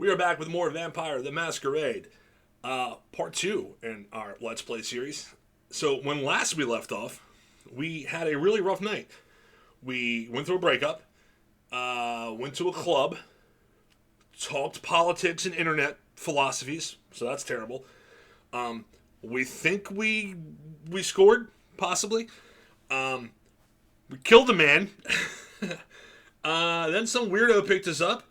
We are back with more Vampire the Masquerade, part two in our Let's Play series. So, when last we left off, we had a really rough night. We went through a breakup, went to a club, talked politics and internet philosophies, so that's terrible. We think we scored, possibly. We killed a man. Then some weirdo picked us up,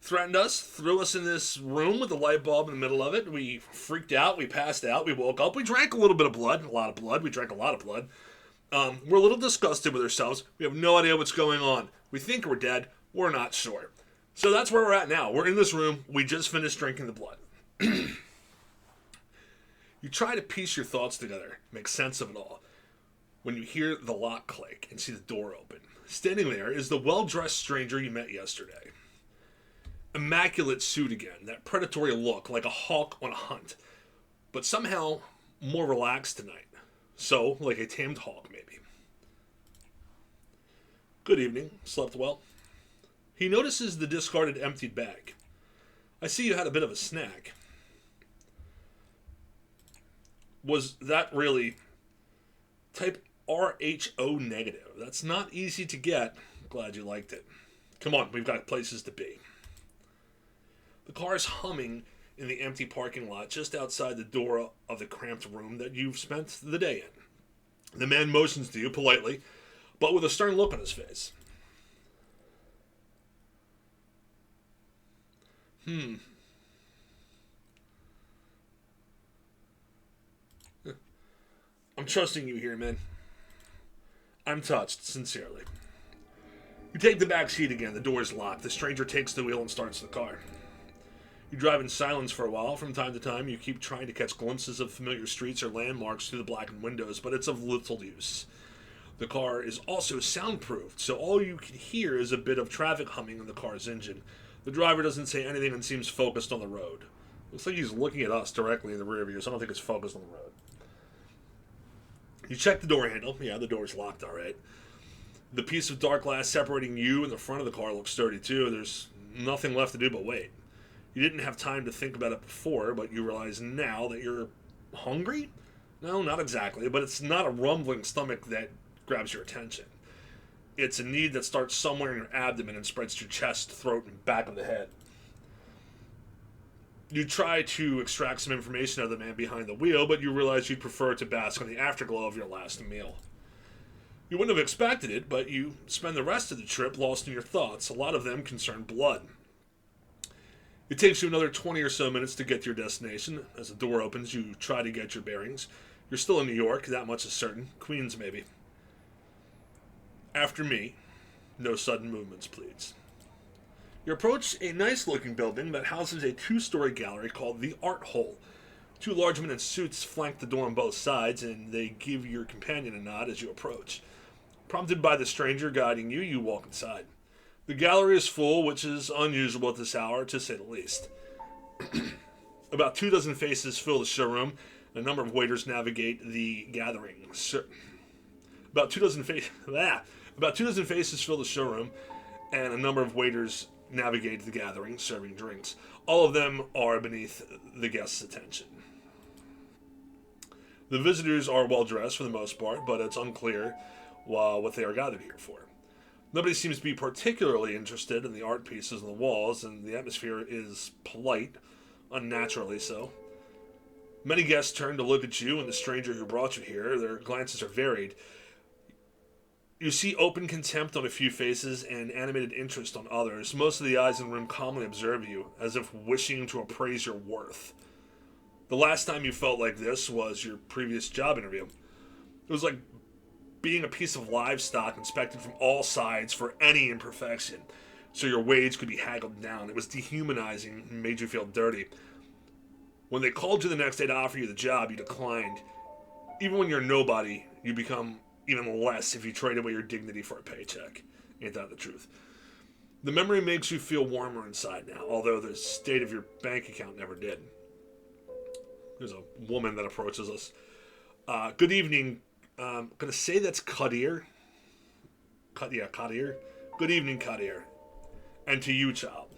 threatened us, threw us in this room with a light bulb in the middle of it. We freaked out, we passed out, we woke up, we drank a little bit of blood, a lot of blood, we drank a lot of blood. We're a little disgusted with ourselves. We have no idea what's going on. We think we're dead, we're not sure. So that's where we're at now. We're in this room, we just finished drinking the blood. You try to piece your thoughts together, make sense of it all, when you hear the lock click and see the door open. Standing there is the well-dressed stranger you met yesterday. Immaculate suit again, that predatory look like a hawk on a hunt, but somehow more relaxed tonight. So, like a tamed hawk, maybe. Good evening. Slept well? He notices the discarded emptied bag. I see you had a bit of a snack. Was that really type RHO negative? That's not easy to get. Glad you liked it. Come on, we've got places to be. The car is humming in the empty parking lot just outside the door of the cramped room that you've spent the day in. The man motions to you politely, but with a stern look on his face. I'm trusting you here, man. I'm touched, sincerely. You take the back seat again. The door is locked. The stranger takes the wheel and starts the car. You drive in silence for a while. From time to time, you keep trying to catch glimpses of familiar streets or landmarks through the blackened windows, but it's of little use. The car is also soundproofed, so all you can hear is a bit of traffic humming in the car's engine. The driver doesn't say anything and seems focused on the road. Looks like he's looking at us directly in the rear view, so I don't think it's focused on the road. You check the door handle. Yeah, the door's locked, all right. The piece of dark glass separating you and the front of the car looks sturdy, too. There's nothing left to do but wait. You didn't have time to think about it before, but you realize now that you're hungry? No, not exactly, but it's not a rumbling stomach that grabs your attention. It's a need that starts somewhere in your abdomen and spreads to your chest, throat, and back of the head. You try to extract some information out of the man behind the wheel, but you realize you'd prefer to bask on the afterglow of your last meal. You wouldn't have expected it, but you spend the rest of the trip lost in your thoughts. A lot of them concern blood. It takes you another 20 or so minutes to get to your destination. As the door opens, you try to get your bearings. You're still in New York, that much is certain. Queens, maybe. After me, no sudden movements, please. You approach a nice-looking building that houses a two-story gallery called the Art Hole. Two large men in suits flank the door on both sides, and they give your companion a nod as you approach. Prompted by the stranger guiding you, you walk inside. The gallery is full, which is unusual at this hour, to say the least. About 24 faces fill the showroom, and a number of waiters navigate the gathering. About 24 faces fill the showroom, and a number of waiters navigate the gathering, serving drinks. All of them are beneath the guests' attention. The visitors are well dressed for the most part, but it's unclear what they are gathered here for. Nobody seems to be particularly interested in the art pieces on the walls, and the atmosphere is polite, unnaturally so. Many guests turn to look at you and the stranger who brought you here. Their glances are varied. You see open contempt on a few faces and animated interest on others. Most of the eyes in the room calmly observe you, as if wishing to appraise your worth. The last time you felt like this was your previous job interview. It was like being a piece of livestock inspected from all sides for any imperfection, so your wage could be haggled down. It was dehumanizing and made you feel dirty. When they called you the next day to offer you the job, you declined. Even when you're nobody, you become even less if you trade away your dignity for a paycheck. Ain't that the truth? The memory makes you feel warmer inside now, although the state of your bank account never did. There's a woman that approaches us. Good evening. I'm going to say that's Kadir. Kadir. Good evening, Kadir. And to you, child.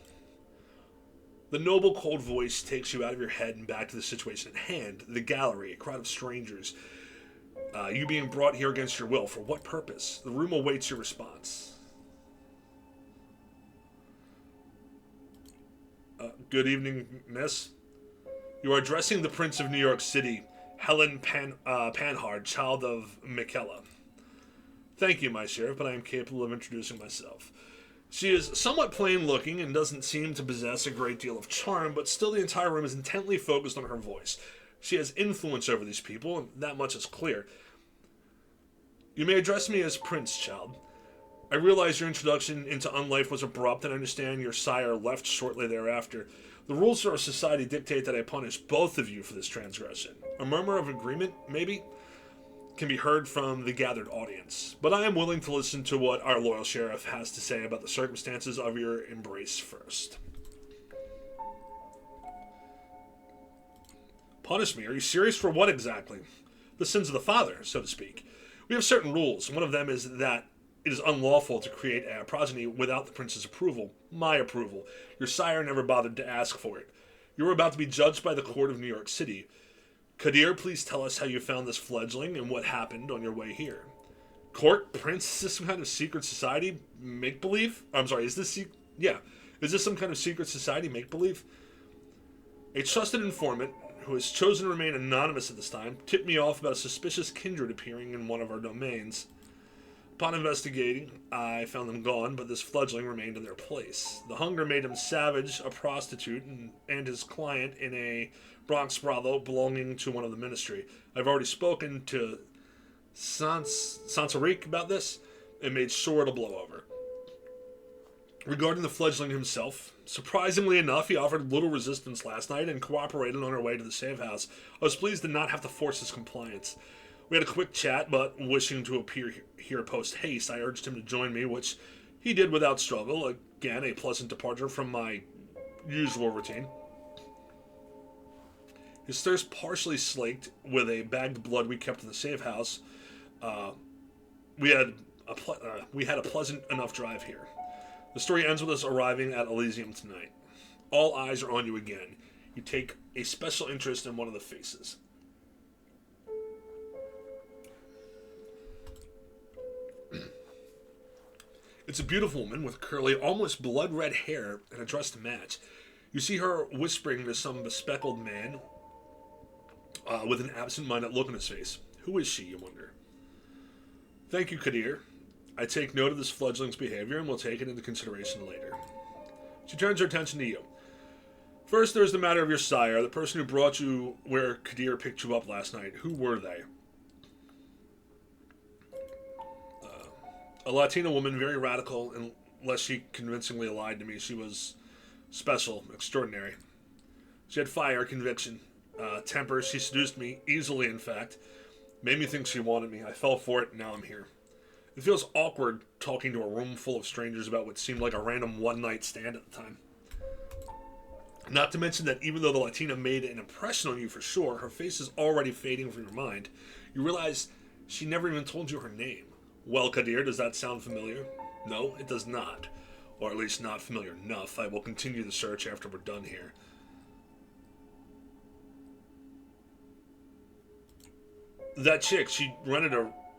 The noble, cold voice takes you out of your head and back to the situation at hand. The gallery, a crowd of strangers. You being brought here against your will. For what purpose? The room awaits your response. Good evening, miss. You are addressing the Prince of New York City, Helen Panhard, child of Michaela. Thank you, my sheriff, but I am capable of introducing myself. She is somewhat plain-looking and doesn't seem to possess a great deal of charm, but still the entire room is intently focused on her voice. She has influence over these people, and that much is clear. You may address me as Prince, child. I realize your introduction into unlife was abrupt, and I understand your sire left shortly thereafter. The rules of our society dictate that I punish both of you for this transgression. A murmur of agreement, maybe, can be heard from the gathered audience. But I am willing to listen to what our loyal sheriff has to say about the circumstances of your embrace first. Punish me? Are you serious? For what exactly? The sins of the father, so to speak. We have certain rules. One of them is that it is unlawful to create a progeny without the prince's approval, my approval. Your sire never bothered to ask for it. You are about to be judged by the court of New York City. Kadir, please tell us how you found this fledgling and what happened on your way here. Court? Prince? Is this some kind of secret society? Make-believe? I'm sorry, is this... Is this some kind of secret society make-believe? A trusted informant, who has chosen to remain anonymous at this time, tipped me off about a suspicious kindred appearing in one of our domains. Upon investigating, I found them gone, but this fledgling remained in their place. The hunger made him savage, a prostitute, and his client in a Bronx brothel belonging to one of the ministry. I've already spoken to Sansarik about this, and made sure it'll blow over. Regarding the fledgling himself, surprisingly enough, he offered little resistance last night and cooperated on our way to the safe house. I was pleased to not have to force his compliance. We had a quick chat, but wishing to appear here post-haste, I urged him to join me, which he did without struggle. Again, a pleasant departure from my usual routine. His thirst partially slaked with a bagged blood we kept in the safe house. We had a pleasant enough drive here. The story ends with us arriving at Elysium tonight. All eyes are on you again. You take a special interest in one of the faces. It's a beautiful woman with curly, almost blood-red hair and a dress to match. You see her whispering to some bespectacled man with an absent-minded look on his face. Who is she, you wonder? Thank you, Kadir. I take note of this fledgling's behavior and will take it into consideration later. She turns her attention to you. First, there's the matter of your sire, the person who brought you where Kadir picked you up last night. Who were they? A Latina woman, very radical, unless she convincingly lied to me. She was special, extraordinary. She had fire, conviction, temper. She seduced me, easily in fact. Made me think she wanted me. I fell for it, and now I'm here. It feels awkward talking to a room full of strangers about what seemed like a random one-night stand at the time. Not to mention that even though the Latina made an impression on you for sure, her face is already fading from your mind. You realize she never even told you her name. Well, Kadir, does that sound familiar? No, it does not. Or at least not familiar enough. I will continue the search after we're done here. That chick, she rented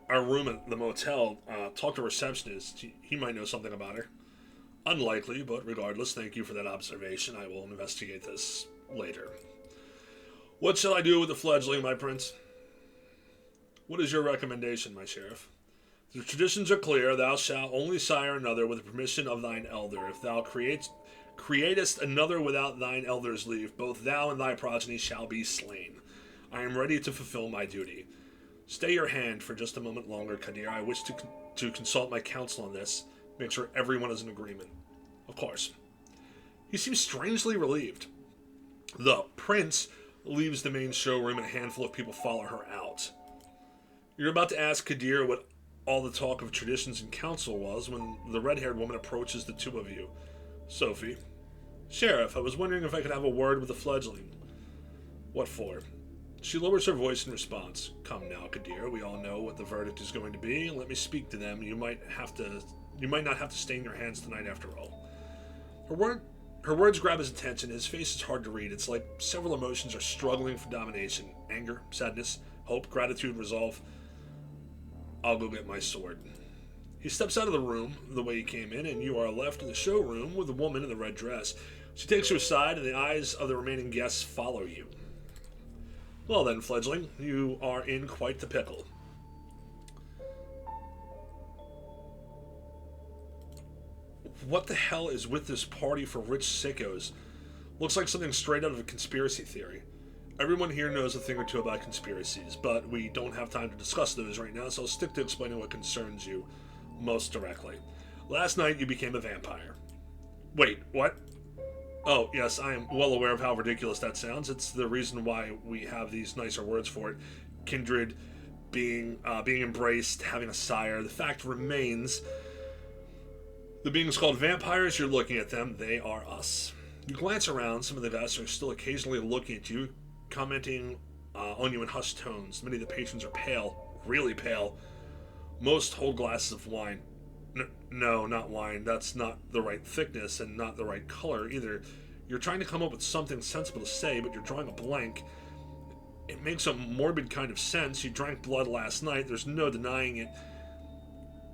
our room at the motel. Talked to a receptionist. He might know something about her. Unlikely, but regardless, thank you for that observation. I will investigate this later. What shall I do with the fledgling, my prince? What is your recommendation, my sheriff? The traditions are clear. Thou shalt only sire another with the permission of thine elder. If thou createst another without thine elder's leave, both thou and thy progeny shall be slain. I am ready to fulfill my duty. Stay your hand for just a moment longer, Kadir. I wish to consult my counsel on this. Make sure everyone is in agreement. Of course. He seems strangely relieved. The prince leaves the main showroom and a handful of people follow her out. You're about to ask Kadir what all the talk of traditions and council was when the red-haired woman approaches the two of you. Sophie. Sheriff, I was wondering if I could have a word with the fledgling. What for? She lowers her voice in response. Come now, Kadir. We all know what the verdict is going to be. Let me speak to them. You might not have to stain your hands tonight after all. Her words grab his attention. His face is hard to read. It's like several emotions are struggling for domination. Anger, sadness, hope, gratitude, resolve. I'll go get my sword. He steps out of the room the way he came in, and you are left in the showroom with the woman in the red dress. She takes you aside, and the eyes of the remaining guests follow you. Well then, fledgling, you are in quite the pickle. What the hell is with this party for rich sickos? Looks like something straight out of a conspiracy theory. Everyone here knows a thing or two about conspiracies, but we don't have time to discuss those right now, so I'll stick to explaining what concerns you most directly. Last night you became a vampire. Wait, what? Oh, yes, I am well aware of how ridiculous that sounds. It's the reason why we have these nicer words for it. Kindred, being embraced, having a sire. The fact remains, the beings called vampires, you're looking at them, they are us. You glance around, some of the guests are still occasionally looking at you, commenting on you in hushed tones. Many of the patrons are pale, really pale. Most hold glasses of wine. No, not wine. That's not the right thickness and not the right color either. You're trying to come up with something sensible to say, but you're drawing a blank. It makes a morbid kind of sense. You drank blood last night. There's no denying it.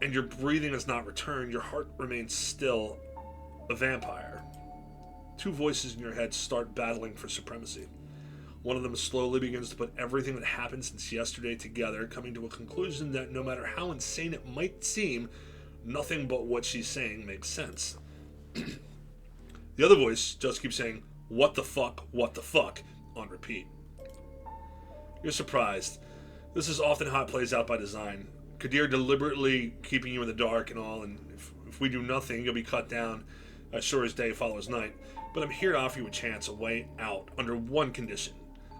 And your breathing has not returned. Your heart remains still. A vampire. Two voices in your head start battling for supremacy. One of them slowly begins to put everything that happened since yesterday together, coming to a conclusion that no matter how insane it might seem, nothing but what she's saying makes sense. The other voice just keeps saying, what the fuck, on repeat. You're surprised. This is often how it plays out by design. Kadir deliberately keeping you in the dark and all, and if we do nothing, you'll be cut down as sure as day follows night. But I'm here to offer you a chance, a way out, under one condition.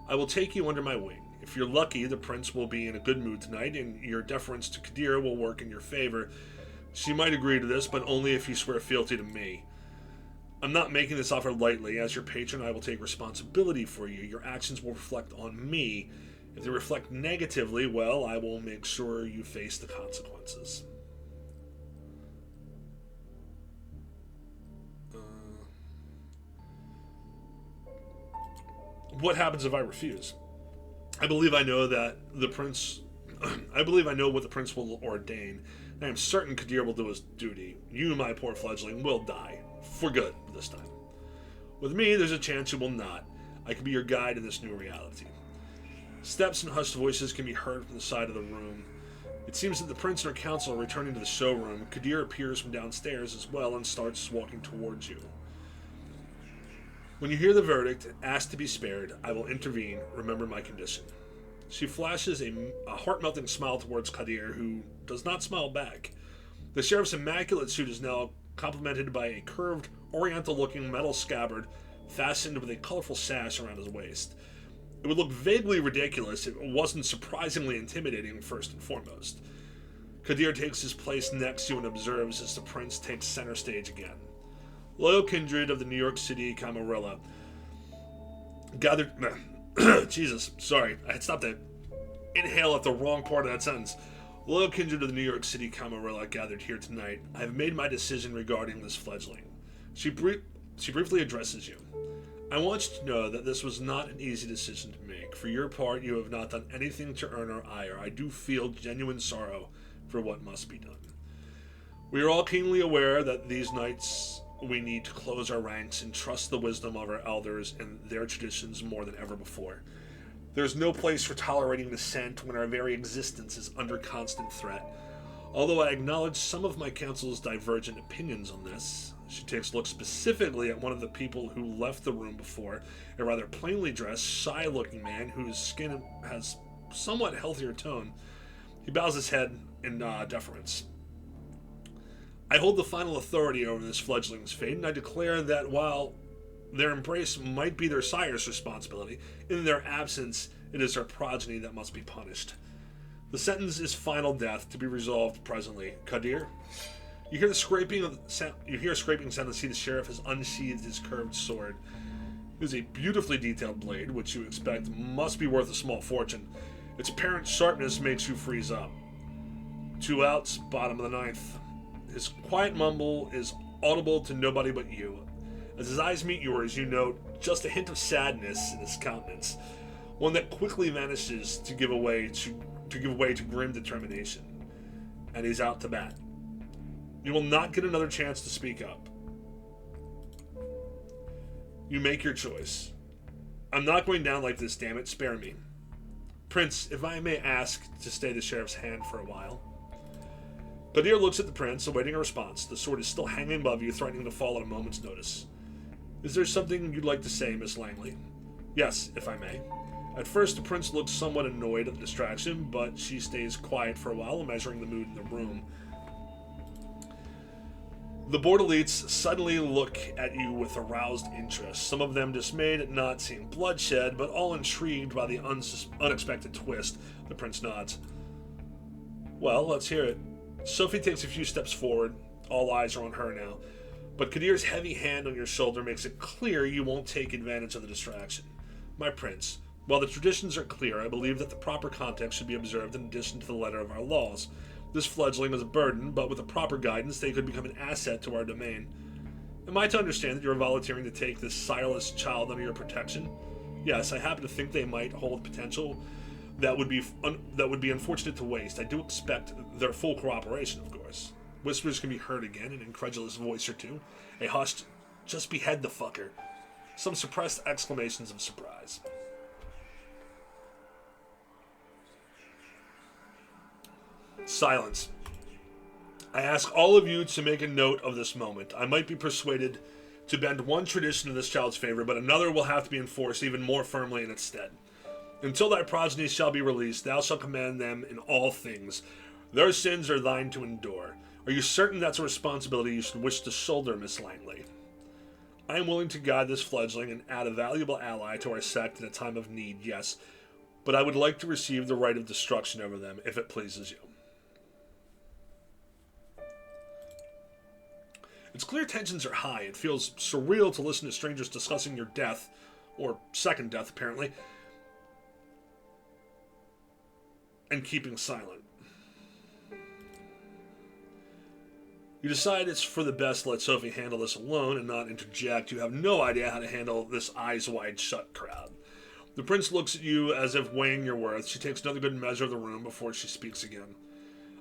I will take you under my wing. If you're lucky, the prince will be in a good mood tonight, and your deference to Kadir will work in your favor. She might agree to this, but only if you swear fealty to me. I'm not making this offer lightly. As your patron, I will take responsibility for you. Your actions will reflect on me. If they reflect negatively, well, I will make sure you face the consequences. What happens if I refuse? I believe I know that the prince... I believe I know what the prince will ordain. I am certain Kadir will do his duty. You, my poor fledgling, will die. For good, this time. With me, there's a chance you will not. I can be your guide in this new reality. Steps and hushed voices can be heard from the side of the room. It seems that the prince and her council are returning to the showroom. Kadir appears from downstairs as well and starts walking towards you. When you hear the verdict, ask to be spared. I will intervene. Remember my condition. She flashes a heart-melting smile towards Kadir, who does not smile back. The sheriff's immaculate suit is now complemented by a curved, oriental-looking metal scabbard fastened with a colorful sash around his waist. It would look vaguely ridiculous if it wasn't surprisingly intimidating first and foremost. Kadir takes his place next to you and observes as the prince takes center stage again. Loyal kindred of the New York City Camarilla gathered... Jesus, sorry, I had stopped to inhale at the wrong part of that sentence. Loyal kindred of the New York City Camarilla gathered here tonight. I have made my decision regarding this fledgling. She briefly addresses you. I want you to know that this was not an easy decision to make. For your part, you have not done anything to earn our ire. I do feel genuine sorrow for what must be done. We are all keenly aware that these nights we need to close our ranks and trust the wisdom of our elders and their traditions more than ever before. There's no place for tolerating dissent when our very existence is under constant threat. Although I acknowledge some of my council's divergent opinions on this, she takes a look specifically at one of the people who left the room before, a rather plainly dressed, shy-looking man whose skin has somewhat healthier tone. He bows his head in deference. I hold the final authority over this fledgling's fate, and I declare that while their embrace might be their sire's responsibility, in their absence, it is their progeny that must be punished. The sentence is final death, to be resolved presently. Kadir? You hear scraping sound and see the sheriff has unsheathed his curved sword. It is a beautifully detailed blade, which you expect must be worth a small fortune. Its apparent sharpness makes you freeze up. 2 outs, bottom of the 9th. His quiet mumble is audible to nobody but you. As his eyes meet yours, you note just a hint of sadness in his countenance, one that quickly vanishes to give way to grim determination. And he's out to bat. You will not get another chance to speak up. You make your choice. I'm not going down like this, damn it. Spare me. Prince, if I may ask to stay the sheriff's hand for a while. Kadir looks at the prince, awaiting a response. The sword is still hanging above you, threatening to fall at a moment's notice. Is there something you'd like to say, Miss Langley? Yes, if I may. At first, the prince looks somewhat annoyed at the distraction, but she stays quiet for a while, measuring the mood in the room. The board elites suddenly look at you with aroused interest, some of them dismayed at not seeing bloodshed, but all intrigued by the unexpected twist. The prince nods. Well, let's hear it. Sophie takes a few steps forward. All eyes are on her now. But Kadir's heavy hand on your shoulder makes it clear you won't take advantage of the distraction. My prince, while the traditions are clear, I believe that the proper context should be observed in addition to the letter of our laws. This fledgling is a burden, but with the proper guidance, they could become an asset to our domain. Am I to understand that you are volunteering to take this sireless child under your protection? Yes, I happen to think they might hold potential that would be unfortunate to waste. I do expect their full cooperation, of course. Whispers can be heard again, an incredulous voice or two. A hushed, just behead the fucker. Some suppressed exclamations of surprise. Silence. I ask all of you to make a note of this moment. I might be persuaded to bend one tradition in this child's favor, but another will have to be enforced even more firmly in its stead. Until thy progeny shall be released, thou shalt command them in all things. Their sins are thine to endure. Are you certain that's a responsibility you should wish to shoulder, Miss Langley? I am willing to guide this fledgling and add a valuable ally to our sect in a time of need, yes, but I would like to receive the right of destruction over them, if it pleases you. Its clear tensions are high. It feels surreal to listen to strangers discussing your death, or second death apparently, and keeping silent. You decide it's for the best to let Sophie handle this alone and not interject. You have no idea how to handle this eyes wide shut crowd. The prince looks at you as if weighing your worth. She takes another good measure of the room before she speaks again.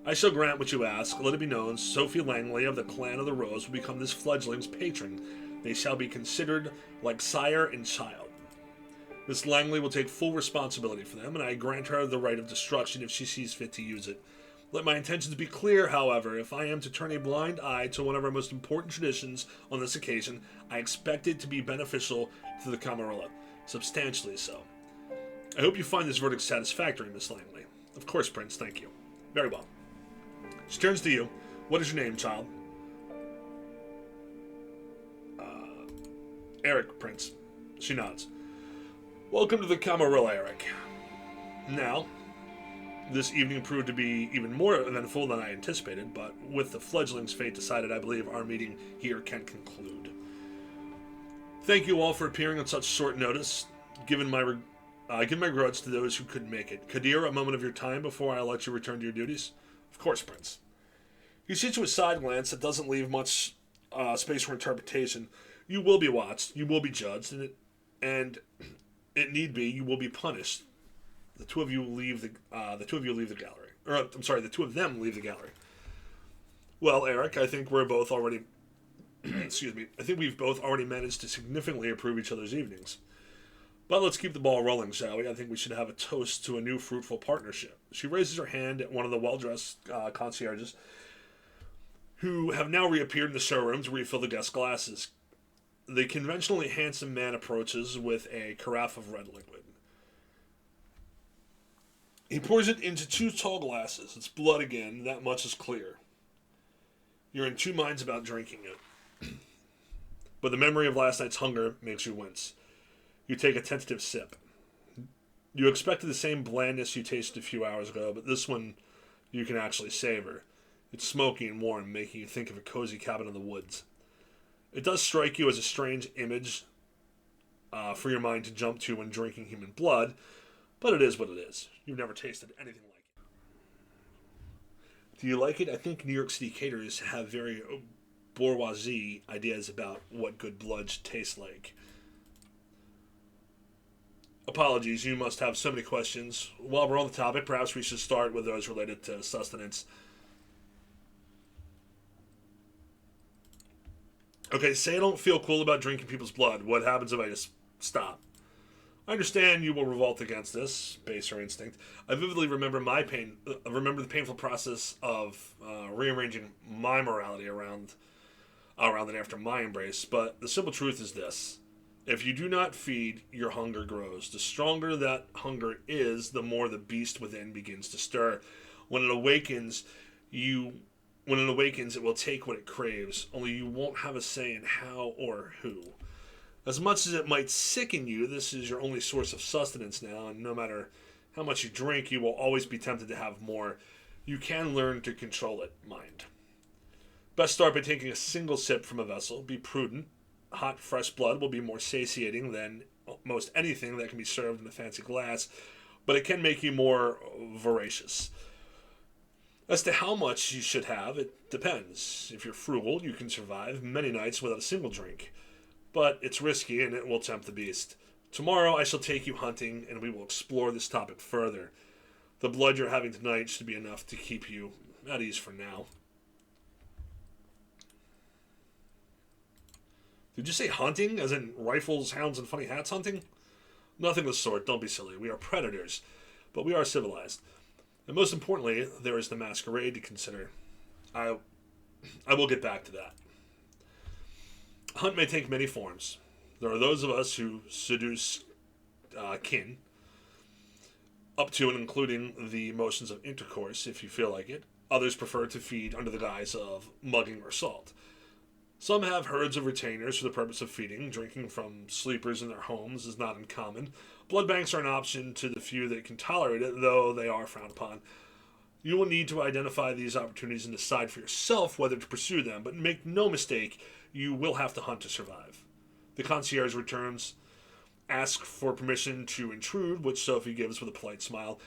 I shall grant what you ask. Let it be known, Sophie Langley of the Clan of the Rose will become this fledgling's patron. They shall be considered like sire and child. Miss Langley will take full responsibility for them, and I grant her the right of destruction if she sees fit to use it. Let my intentions be clear, however. If I am to turn a blind eye to one of our most important traditions on this occasion, I expect it to be beneficial to the Camarilla. Substantially so. I hope you find this verdict satisfactory, Miss Langley. Of course, Prince, thank you. Very well. She turns to you. What is your name, child? Eric, Prince. She nods. Welcome to the Camarilla, Eric. Now, this evening proved to be even more eventful than I anticipated, but with the fledgling's fate decided, I believe our meeting here can conclude. Thank you all for appearing on such short notice. Give my regrets to those who couldn't make it. Kadir, a moment of your time before I let you return to your duties? Of course, Prince. He shoots you a side glance that doesn't leave much space for interpretation. You will be watched. You will be judged, and it need be, you will be punished. The two of them leave the gallery. The two of them leave the gallery. Well, Eric, I think we're both already. Excuse me. I think we've both already managed to significantly improve each other's evenings. But let's keep the ball rolling, shall we? I think we should have a toast to a new fruitful partnership. She raises her hand at one of the well-dressed concierges, who have now reappeared in the showroom to refill the guest glasses. The conventionally handsome man approaches with a carafe of red liquid. He pours it into two tall glasses. It's blood again, that much is clear. You're in two minds about drinking it. But the memory of last night's hunger makes you wince. You take a tentative sip. You expected the same blandness you tasted a few hours ago, but this one you can actually savor. It's smoky and warm, making you think of a cozy cabin in the woods. It does strike you as a strange image for your mind to jump to when drinking human blood, but it is what it is. You've never tasted anything like it. Do you like it? I think New York City caterers have very bourgeoisie ideas about what good blood should taste like. Apologies, you must have so many questions. While we're on the topic, perhaps we should start with those related to sustenance. Okay, say I don't feel cool about drinking people's blood. What happens if I just stop? I understand you will revolt against this, baser instinct. I vividly remember remember the painful process of rearranging my morality around and after my embrace. But the simple truth is this: if you do not feed, your hunger grows. The stronger that hunger is, the more the beast within begins to stir. When it awakens, you when it awakens, it will take what it craves. Only you won't have a say in how or who. As much as it might sicken you, this is your only source of sustenance now, and no matter how much you drink, you will always be tempted to have more. You can learn to control it, mind. Best start by taking a single sip from a vessel. Be prudent. Hot, fresh blood will be more satiating than most anything that can be served in a fancy glass, but it can make you more voracious. As to how much you should have, it depends. If you're frugal, you can survive many nights without a single drink. But it's risky and it will tempt the beast. Tomorrow I shall take you hunting and we will explore this topic further. The blood you're having tonight should be enough to keep you at ease for now. Did you say hunting, as in rifles, hounds, and funny hats hunting? Nothing of the sort, don't be silly. We are predators, but we are civilized. And most importantly, there is the masquerade to consider. I will get back to that. Hunt may take many forms. There are those of us who seduce kin, up to and including the motions of intercourse, if you feel like it. Others prefer to feed under the guise of mugging or assault. Some have herds of retainers for the purpose of feeding. Drinking from sleepers in their homes is not uncommon. Blood banks are an option to the few that can tolerate it, though they are frowned upon. You will need to identify these opportunities and decide for yourself whether to pursue them, but make no mistake, you will have to hunt to survive. The concierge returns, asks for permission to intrude, which Sophie gives with a polite smile,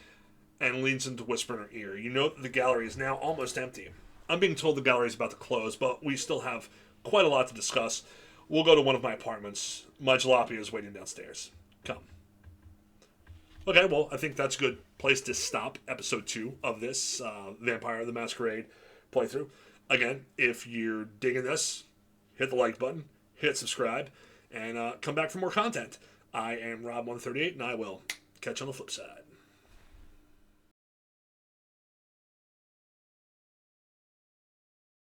and leans in to whisper in her ear. You note that the gallery is now almost empty. I'm being told the gallery is about to close, but we still have quite a lot to discuss. We'll go to one of my apartments. My jalopy is waiting downstairs. Come. Okay, well, I think that's a good place to stop episode 2 of this Vampire the Masquerade playthrough. Again, if you're digging this, hit the like button, hit subscribe, and come back for more content. I am Rob138, and I will catch you on the flip side.